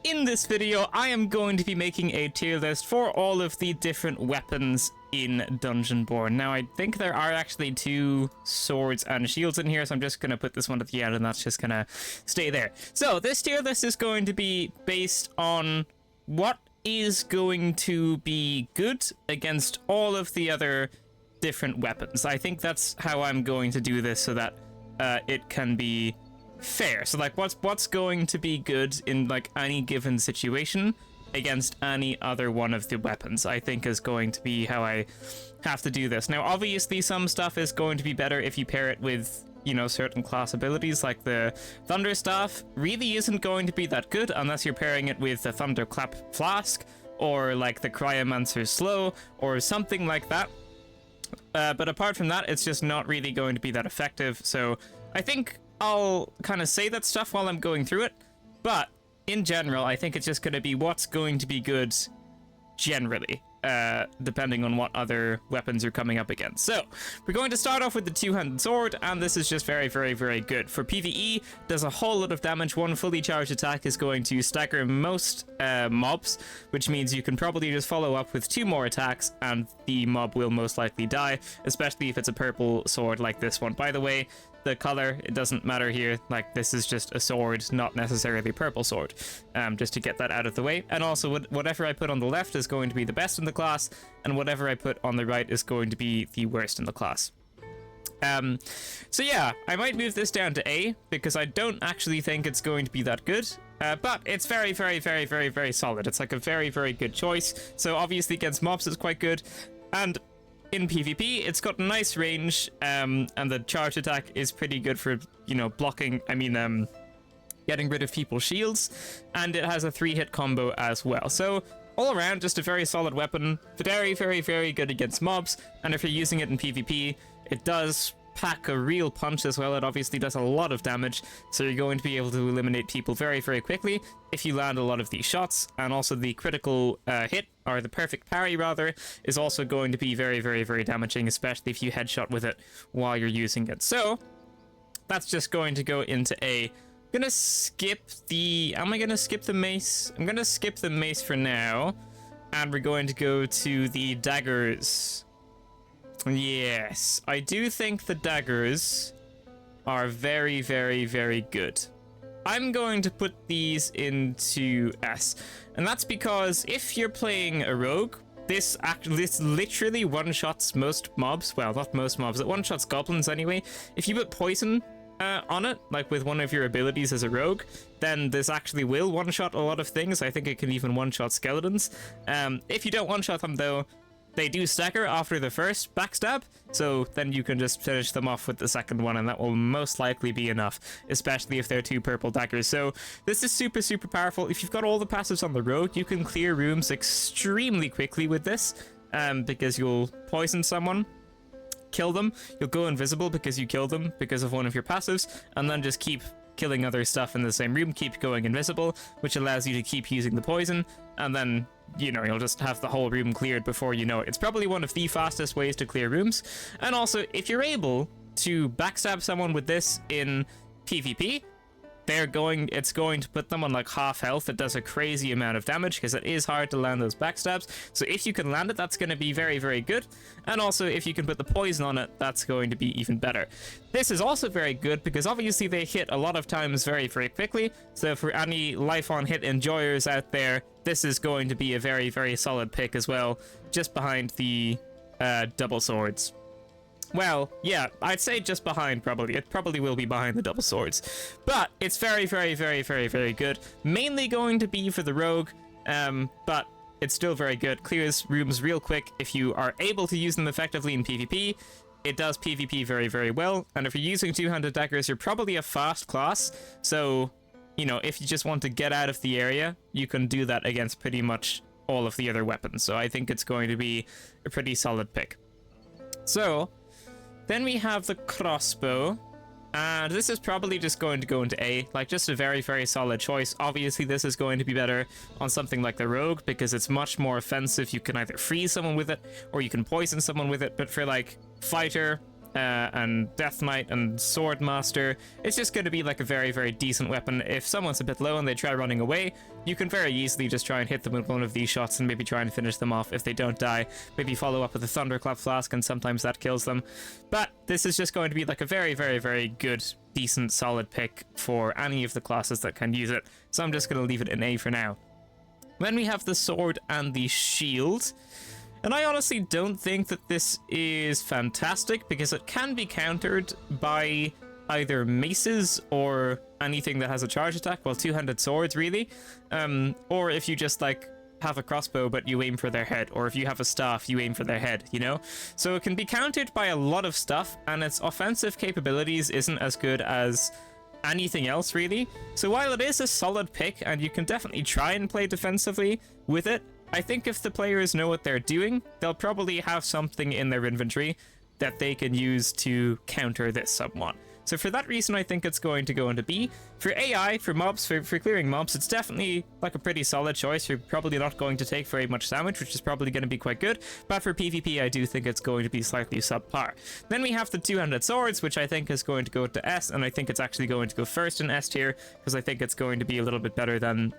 in this video, I am going to be making a tier list for all of the different weapons in Dungeonborne. Now, I think there are actually 2 swords and shields in here, so I'm just going to put this one at the end, and that's just going to stay there. So, this tier list is going to be based on what is going to be good against all of the other different weapons. I think that's how I'm going to do this, so that it can be fair. So like what's going to be good in like any given situation against any other one of the weapons, I think is going to be how I have to do this. Now obviously some stuff is going to be better if you pair it with, you know, certain class abilities, like the Thunder Staff really isn't going to be that good unless you're pairing it with the Thunderclap Flask or like the Cryomancer's Slow or something like that. But apart from that, it's just not really going to be that effective. So I think I'll kind of say that stuff while I'm going through it, but in general, I think it's just going to be what's going to be good generally, depending on what other weapons you're coming up against. So, we're going to start off with the two-handed sword, and this is just very, very, very good. For PvE, does a whole lot of damage. One fully charged attack is going to stagger most mobs, which means you can probably just follow up with 2 more attacks, and the mob will most likely die, especially if it's a purple sword like this one. By the way, the color, it doesn't matter here. Like, this is just a sword, not necessarily a purple sword, just to get that out of the way. And also, whatever I put on the left is going to be the best in the class, and whatever I put on the right is going to be the worst in the class. So yeah, I might move this down to A, because I don't actually think it's going to be that good. But it's very, very, very, very, very solid. It's like a very, very good choice. So obviously against mobs it's quite good, and in PvP, it's got a nice range, and the charge attack is pretty good for, you know, blocking, getting rid of people's shields, and it has a 3-hit combo as well. So, all around, just a very solid weapon, very, very, very good against mobs, and if you're using it in PvP, it does pack a real punch as well. It obviously does a lot of damage, so you're going to be able to eliminate people very, very quickly if you land a lot of these shots, and also the critical hit, or the perfect parry rather, is also going to be very, very, very damaging, especially if you headshot with it while you're using it. So, that's just going to go into A. I'm gonna skip the... Am I gonna skip the mace? I'm gonna skip the mace for now, and we're going to go to the daggers. Yes, I do think the daggers are very, very, very good. I'm going to put these into S, and that's because if you're playing a rogue, this literally one-shots most mobs. Well, not most mobs, it one-shots goblins anyway. If you put poison on it, like with one of your abilities as a rogue, then this actually will one-shot a lot of things. I think it can even one-shot skeletons. If you don't one-shot them though, they do stagger after the first backstab, so then you can just finish them off with the second one, and that will most likely be enough, especially if they're 2 purple daggers. So this is super, super powerful. If you've got all the passives on the rogue, you can clear rooms extremely quickly with this, because you'll poison someone, kill them, you'll go invisible because you killed them because of one of your passives, and then just keep killing other stuff in the same room, keep going invisible, which allows you to keep using the poison, and then, you know, you'll just have the whole room cleared before you know it. It's probably one of the fastest ways to clear rooms, and also, if you're able to backstab someone with this in PvP, it's going to put them on like half health. It does a crazy amount of damage because it is hard to land those backstabs. So if you can land it, that's going to be very, very good. And also if you can put the poison on it, that's going to be even better. This is also very good because obviously they hit a lot of times very, very quickly. So for any life on hit enjoyers out there, this is going to be a very, very solid pick as well, just behind the double swords. Well, yeah, I'd say just behind, probably. It probably will be behind the double swords. But it's very, very, very, very, very good. Mainly going to be for the rogue, but it's still very good. Clears rooms real quick if you are able to use them effectively in PvP. It does PvP very, very well. And if you're using two-handed daggers, you're probably a fast class. So, you know, if you just want to get out of the area, you can do that against pretty much all of the other weapons. So I think it's going to be a pretty solid pick. So then we have the crossbow, and this is probably just going to go into A, like just a very, very solid choice. Obviously this is going to be better on something like the rogue because it's much more offensive. You can either freeze someone with it or you can poison someone with it, but for like fighter, and Death Knight and Sword Master. It's just going to be like a very, very decent weapon. If someone's a bit low and they try running away, you can very easily just try and hit them with one of these shots and maybe try and finish them off if they don't die. Maybe follow up with a Thunderclap Flask, and sometimes that kills them. But this is just going to be like a very, very, very good, decent, solid pick for any of the classes that can use it. So I'm just going to leave it in A for now. Then we have the sword and the shield. And I honestly don't think that this is fantastic, because it can be countered by either maces or anything that has a charge attack. Well, two-handed swords, really. Or if you just, like, have a crossbow but you aim for their head, or if you have a staff, you aim for their head, you know? So it can be countered by a lot of stuff, and its offensive capabilities isn't as good as anything else, really. So while it is a solid pick, and you can definitely try and play defensively with it, I think if the players know what they're doing, they'll probably have something in their inventory that they can use to counter this somewhat. So for that reason, I think it's going to go into B. For AI, for mobs, for clearing mobs, it's definitely like a pretty solid choice. You're probably not going to take very much damage, which is probably going to be quite good. But for PvP, I do think it's going to be slightly subpar. Then we have the two-handed swords, which I think is going to go to S, and I think it's actually going to go first in S tier, because I think it's going to be a little bit better than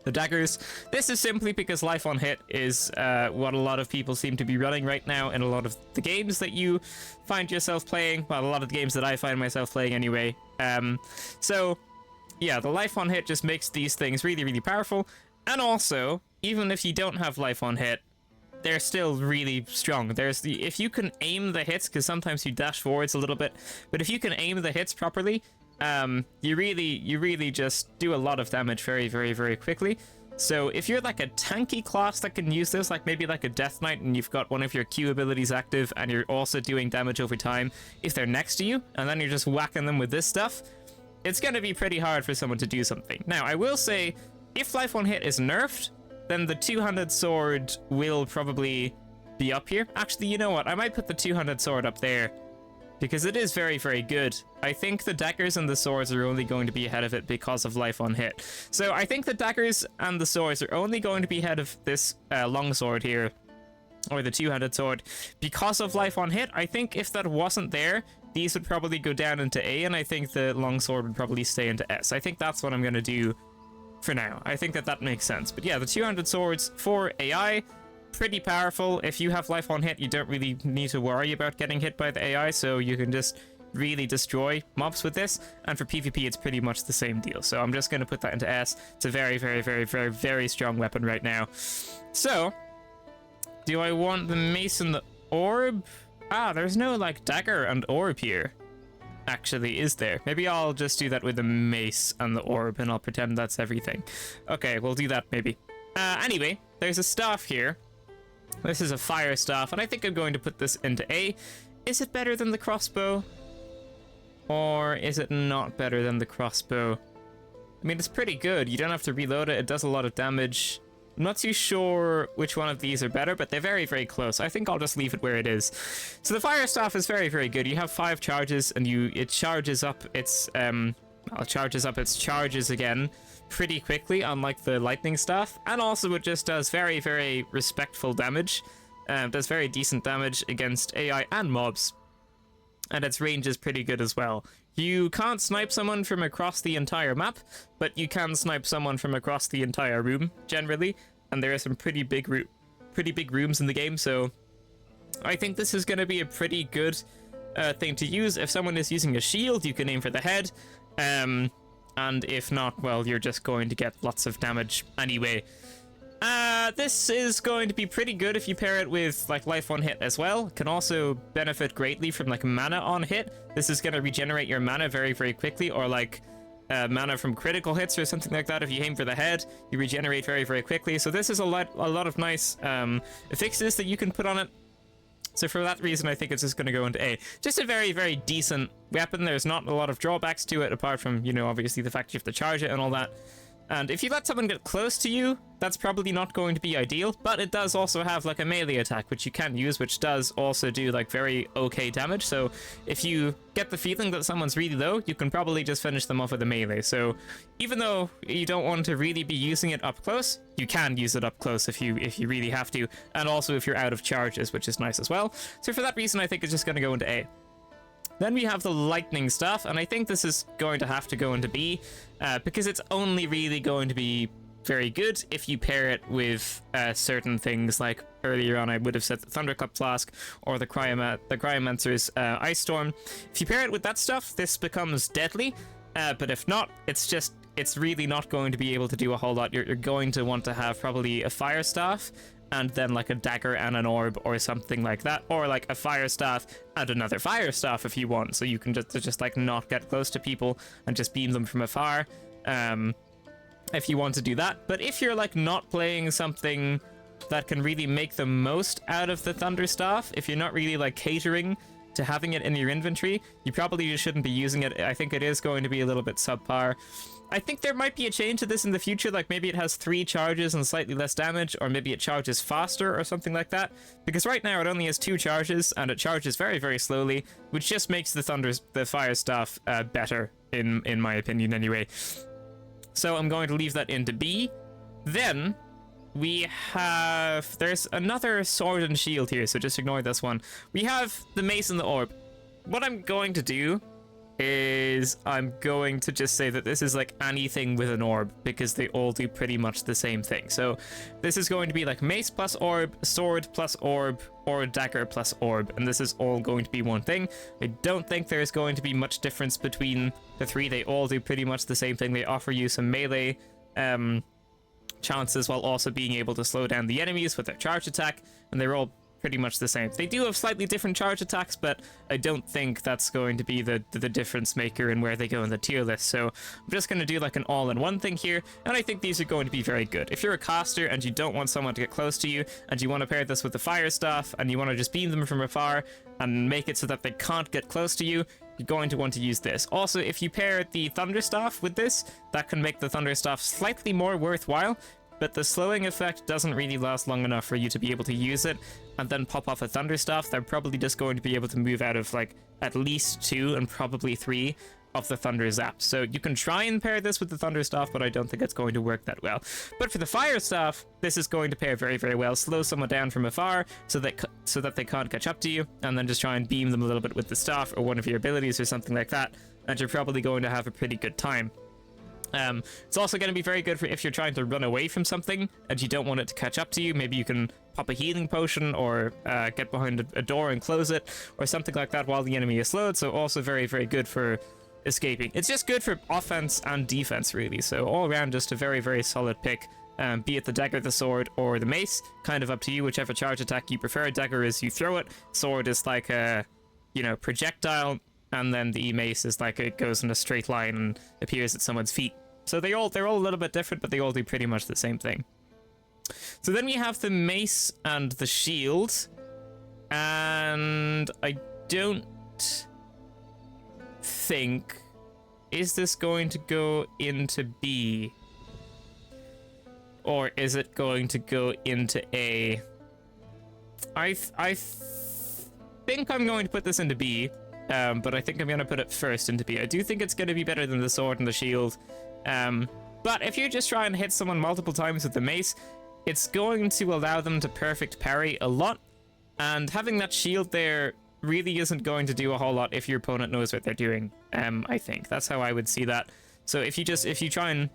the daggers. This is simply because life on hit is what a lot of people seem to be running right now in a lot of the games that you find yourself playing. Well, a lot of the games that I find myself playing anyway. So yeah, the life on hit just makes these things really, really powerful. And also, even if you don't have life on hit, they're still really strong. If you can aim the hits, because sometimes you dash forwards a little bit, but if you can aim the hits properly, you really just do a lot of damage very, very, very quickly. So if you're like a tanky class that can use this, like maybe like a Death Knight, and you've got one of your Q abilities active, and you're also doing damage over time if they're next to you, and then you're just whacking them with this stuff, it's going to be pretty hard for someone to do something. Now, I will say, if life on hit is nerfed, then the two-handed sword will probably be up here. Actually, you know what? I might put the two-handed sword up there, because it is very, very good. I think the daggers and the swords are only going to be ahead of it because of life on hit. So I think the daggers and the swords are only going to be ahead of this long sword here, or the two-handed sword, because of life on hit. I think if that wasn't there, these would probably go down into A, and I think the long sword would probably stay into S. I think that's what I'm going to do for now. I think that makes sense. But yeah, the two-handed swords for AI, pretty powerful. If you have life on hit, you don't really need to worry about getting hit by the AI, so you can just really destroy mobs with this. And for PvP, it's pretty much the same deal. So I'm just going to put that into S. It's a very, very, very, very, very strong weapon right now. So, do I want the mace and the orb? Ah, there's no, like, dagger and orb here. Actually, is there? Maybe I'll just do that with the mace and the orb, and I'll pretend that's everything. Okay, we'll do that, maybe. Anyway, there's a staff here. This is a fire staff, and I think I'm going to put this into A. Is it better than the crossbow? Or is it not better than the crossbow? I mean, it's pretty good. You don't have to reload it. It does a lot of damage. I'm not too sure which one of these are better, but they're very, very close. I think I'll just leave it where it is. So the fire staff is very, very good. You have 5 charges, and it charges up its charges again pretty quickly, unlike the lightning staff. And also it just does very, very respectful damage. Does very decent damage against AI and mobs. And its range is pretty good as well. You can't snipe someone from across the entire map, but you can snipe someone from across the entire room, generally. And there are some pretty big rooms in the game, so I think this is going to be a pretty good thing to use. If someone is using a shield, you can aim for the head. And if not, well, you're just going to get lots of damage anyway. This is going to be pretty good if you pair it with, like, life on hit as well. It can also benefit greatly from, like, mana on hit. This is going to regenerate your mana very, very quickly, or, like, mana from critical hits or something like that. If you aim for the head, you regenerate very, very quickly. So this is a lot of nice fixes that you can put on it. So for that reason, I think it's just going to go into A. Just a very, very decent weapon. There's not a lot of drawbacks to it, apart from, you know, obviously the fact you have to charge it and all that. And if you let someone get close to you, that's probably not going to be ideal, but it does also have, like, a melee attack, which you can use, which does also do, like, very okay damage. So if you get the feeling that someone's really low, you can probably just finish them off with a melee. So even though you don't want to really be using it up close, you can use it up close if you really have to, and also if you're out of charges, which is nice as well. So for that reason, I think it's just going to go into A. Then we have the lightning staff, and I think this is going to have to go into B, because it's only really going to be very good if you pair it with certain things. Like earlier on I would have said the Thundercup Flask or the Cryomancer's Ice Storm. If you pair it with that stuff, this becomes deadly, but if not, it's really not going to be able to do a whole lot. You're going to want to have probably a Fire Staff and then like a dagger and an orb or something like that, or like a Fire Staff and another Fire Staff if you want, so you can just like not get close to people and just beam them from afar, if you want to do that. But if you're like not playing something that can really make the most out of the Thunder Staff, if you're not really like catering to having it in your inventory, you probably just shouldn't be using it. I think it is going to be a little bit subpar. I think there might be a change to this in the future, like maybe it has 3 charges and slightly less damage, or maybe it charges faster or something like that, because right now it only has 2 charges and it charges very, very slowly, which just makes the Fire Staff better in my opinion anyway. So I'm going to leave that into B. Then we have, there's another sword and shield here, so just ignore this one. We have the mace and the orb. What I'm going to do is I'm going to just say that this is like anything with an orb, because they all do pretty much the same thing. So this is going to be like mace plus orb, sword plus orb, or dagger plus orb, and this is all going to be one thing. I don't think there's going to be much difference between the 3. They all do pretty much the same thing. They offer you some melee chances while also being able to slow down the enemies with their charge attack, and they're all pretty much the same. They do have slightly different charge attacks, but I don't think that's going to be the difference maker in where they go in the tier list. So I'm just going to do like an all-in-one thing here, and I think these are going to be very good. If you're a caster and you don't want someone to get close to you, and you want to pair this with the Fire Staff, and you want to just beam them from afar and make it so that they can't get close to you, you're going to want to use this. Also, if you pair the Thunder Staff with this, that can make the Thunder Staff slightly more worthwhile, but the slowing effect doesn't really last long enough for you to be able to use it and then pop off a Thunder Staff. They're probably just going to be able to move out of like at least 2 and probably 3 of the Thunder Zaps. So you can try and pair this with the Thunder Staff, but I don't think it's going to work that well. But for the Fire Staff, this is going to pair very, very well. Slow someone down from afar so that they can't catch up to you, and then just try and beam them a little bit with the staff or one of your abilities or something like that, and you're probably going to have a pretty good time. It's also going to be very good for if you're trying to run away from something and you don't want it to catch up to you. Maybe you can pop a healing potion or get behind a door and close it or something like that while the enemy is slowed. So also very, very good for escaping. It's just good for offense and defense, really. So all around, just a very, very solid pick. Be it the dagger, the sword, or the mace, kind of up to you, whichever charge attack you prefer. Dagger is you throw it. Sword is like a, projectile. And then the mace is like it goes in a straight line and appears at someone's feet. So they're all a little bit different, but they all do pretty much the same thing. So then we have the mace and the shield. And I don't think... Is this going to go into B? Or is it going to go into A? I think I'm going to put this into B. But I think I'm going to put it first into B. I do think it's going to be better than the sword and the shield. But if you just try and hit someone multiple times with the mace, it's going to allow them to perfect parry a lot. And having that shield there really isn't going to do a whole lot if your opponent knows what they're doing. I think that's how I would see that. So if you try and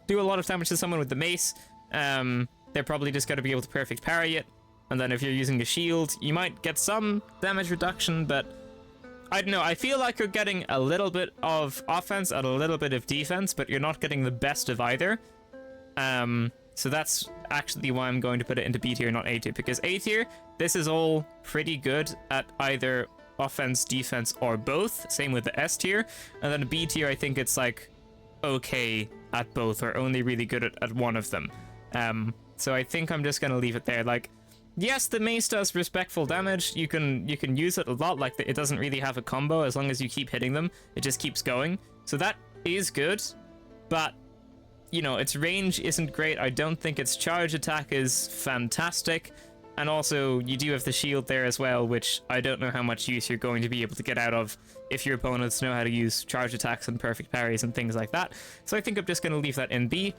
do a lot of damage to someone with the mace, they're probably just going to be able to perfect parry it. And then if you're using a shield, you might get some damage reduction, but I don't know, I feel like you're getting a little bit of offense and a little bit of defense, but you're not getting the best of either. So that's actually why I'm going to put it into B tier, not A tier, because A tier, this is all pretty good at either offense, defense, or both. Same with the S tier. And then B tier, I think it's like okay at both, or only really good at one of them. So I think I'm just going to leave it there. Like, yes, the mace does respectful damage. You can use it a lot. Like, it doesn't really have a combo. As long as you keep hitting them, it just keeps going. So that is good, but its range isn't great. I don't think its charge attack is fantastic, and also you do have the shield there as well, which I don't know how much use you're going to be able to get out of if your opponents know how to use charge attacks and perfect parries and things like that. So I think I'm just going to leave that in B.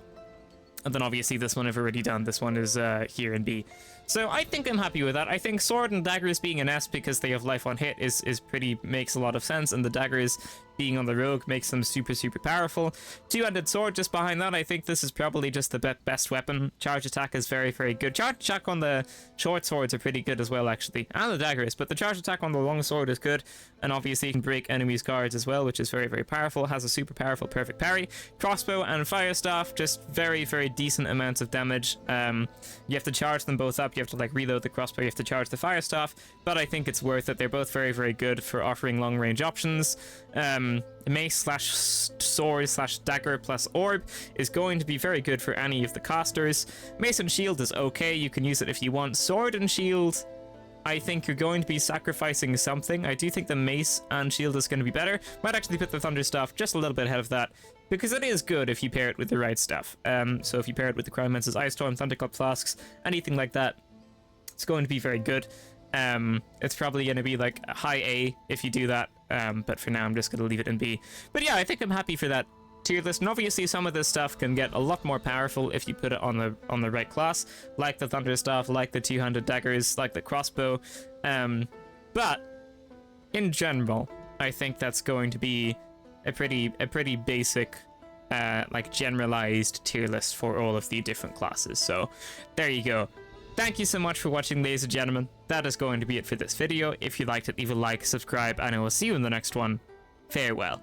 And then obviously this one I've already done. This one is here in B. So I think I'm happy with that. I think sword and daggers being an S because they have life on hit is makes a lot of sense, and the daggers being on the rogue makes them super powerful. Two-handed sword just behind that. I think this is probably just the best weapon. Charge attack is very good. Charge attack on the short swords are pretty good as well, actually, and the daggers, but the charge attack on the long sword is good, and obviously you can break enemies' guards as well, which is very powerful. Has a super powerful perfect parry. Crossbow and fire staff, just very decent amounts of damage. You have to charge them both up. You have to like reload the crossbow, you have to charge the fire staff, but I think it's worth it. They're both very good for offering long range options. Mace slash sword slash dagger plus orb is going to be very good for any of the casters. Mace and Shield is okay, you can use it if you want. Sword and Shield, I think you're going to be sacrificing something. I do think the Mace and Shield is going to be better. Might actually put the Thunder Staff just a little bit ahead of that, because it is good if you pair it with the right stuff. So if you pair it with the Cryomancer's Ice Storm, Thunderclap Flasks, anything like that, it's going to be very good. It's probably going to be like a high A if you do that, but for now I'm just going to leave it in B. But yeah, I think I'm happy for that tier list, and obviously some of this stuff can get a lot more powerful if you put it on the right class, like the Thunderstaff, like the two-handed daggers, like the crossbow. But in general, I think that's going to be a pretty basic, like generalized tier list for all of the different classes. So there you go. Thank you so much for watching, ladies and gentlemen. That is going to be it for this video. If you liked it, leave a like, subscribe, and I will see you in the next one. Farewell.